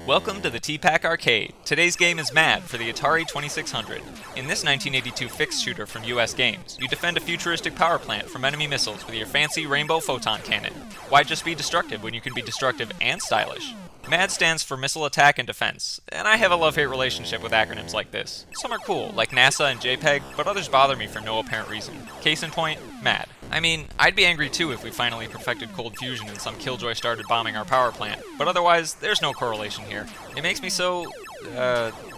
Welcome to the T-Pac Arcade. Today's game is M.A.D for the Atari 2600. In this 1982 fixed shooter from US Games, you defend a futuristic power plant from enemy missiles with your fancy rainbow photon cannon. Why just be destructive when you can be destructive and stylish? M.A.D stands for Missile Attack and Defense, and I have a love-hate relationship with acronyms like this. Some are cool, like NASA and JPEG, but others bother me for no apparent reason. Case in point, M.A.D. I mean, I'd be angry too if we finally perfected cold fusion and some killjoy started bombing our power plant, but otherwise, there's no correlation here. It makes me so,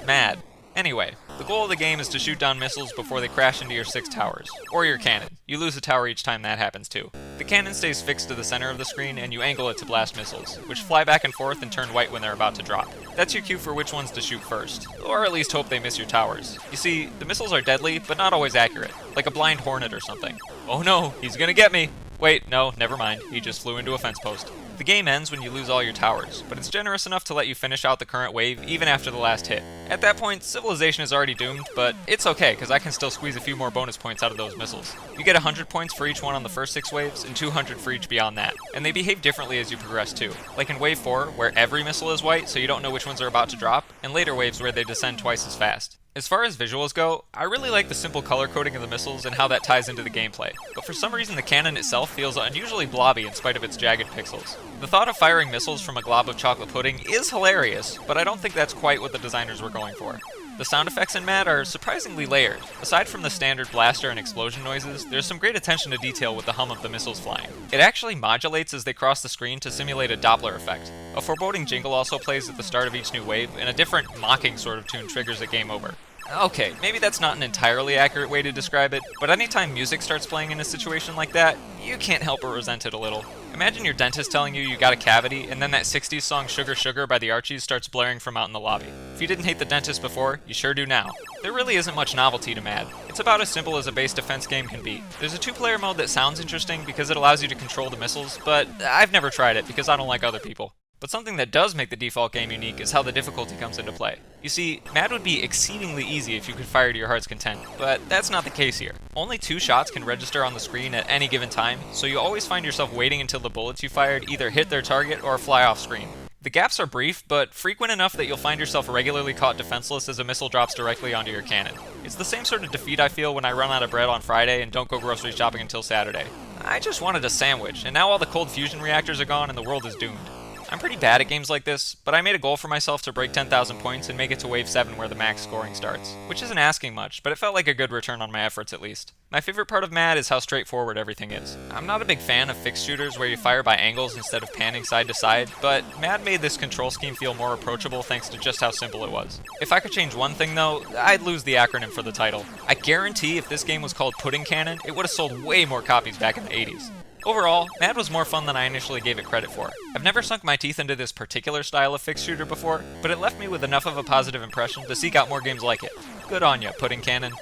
mad. Anyway, the goal of the game is to shoot down missiles before they crash into your 6 towers, or your cannon. You lose a tower each time that happens too. The cannon stays fixed to the center of the screen and you angle it to blast missiles, which fly back and forth and turn white when they're about to drop. That's your cue for which ones to shoot first, or at least hope they miss your towers. You see, the missiles are deadly, but not always accurate, like a blind hornet or something. Oh no, he's gonna get me! Wait, no, never mind, he just flew into a fence post. The game ends when you lose all your towers, but it's generous enough to let you finish out the current wave even after the last hit. At that point, civilization is already doomed, but it's okay, because I can still squeeze a few more bonus points out of those missiles. You get 100 points for each one on the first 6 waves, and 200 for each beyond that. And they behave differently as you progress too. Like in wave 4, where every missile is white, so you don't know which ones are about to drop, and later waves where they descend twice as fast. As far as visuals go, I really like the simple color coding of the missiles and how that ties into the gameplay, but for some reason the cannon itself feels unusually blobby in spite of its jagged pixels. The thought of firing missiles from a glob of chocolate pudding is hilarious, but I don't think that's quite what the designers were going for. The sound effects in M.A.D are surprisingly layered. Aside from the standard blaster and explosion noises, there's some great attention to detail with the hum of the missiles flying. It actually modulates as they cross the screen to simulate a Doppler effect. A foreboding jingle also plays at the start of each new wave, and a different, mocking sort of tune triggers a game over. Okay, maybe that's not an entirely accurate way to describe it, but anytime music starts playing in a situation like that, you can't help but resent it a little. Imagine your dentist telling you got a cavity, and then that 60s song Sugar Sugar by the Archies starts blaring from out in the lobby. If you didn't hate the dentist before, you sure do now. There really isn't much novelty to M.A.D. It's about as simple as a base defense game can be. There's a 2-player mode that sounds interesting because it allows you to control the missiles, but I've never tried it because I don't like other people. But something that does make the default game unique is how the difficulty comes into play. You see, M.A.D would be exceedingly easy if you could fire to your heart's content, but that's not the case here. Only 2 shots can register on the screen at any given time, so you always find yourself waiting until the bullets you fired either hit their target or fly off screen. The gaps are brief, but frequent enough that you'll find yourself regularly caught defenseless as a missile drops directly onto your cannon. It's the same sort of defeat I feel when I run out of bread on Friday and don't go grocery shopping until Saturday. I just wanted a sandwich, and now all the cold fusion reactors are gone and the world is doomed. I'm pretty bad at games like this, but I made a goal for myself to break 10,000 points and make it to wave 7 where the max scoring starts, which isn't asking much, but it felt like a good return on my efforts at least. My favorite part of M.A.D is how straightforward everything is. I'm not a big fan of fixed shooters where you fire by angles instead of panning side to side, but M.A.D made this control scheme feel more approachable thanks to just how simple it was. If I could change one thing though, I'd lose the acronym for the title. I guarantee if this game was called Pudding Cannon, it would have sold way more copies back in the 80s. Overall, M.A.D was more fun than I initially gave it credit for. I've never sunk my teeth into this particular style of fixed shooter before, but it left me with enough of a positive impression to seek out more games like it. Good on ya, Pudding Cannon.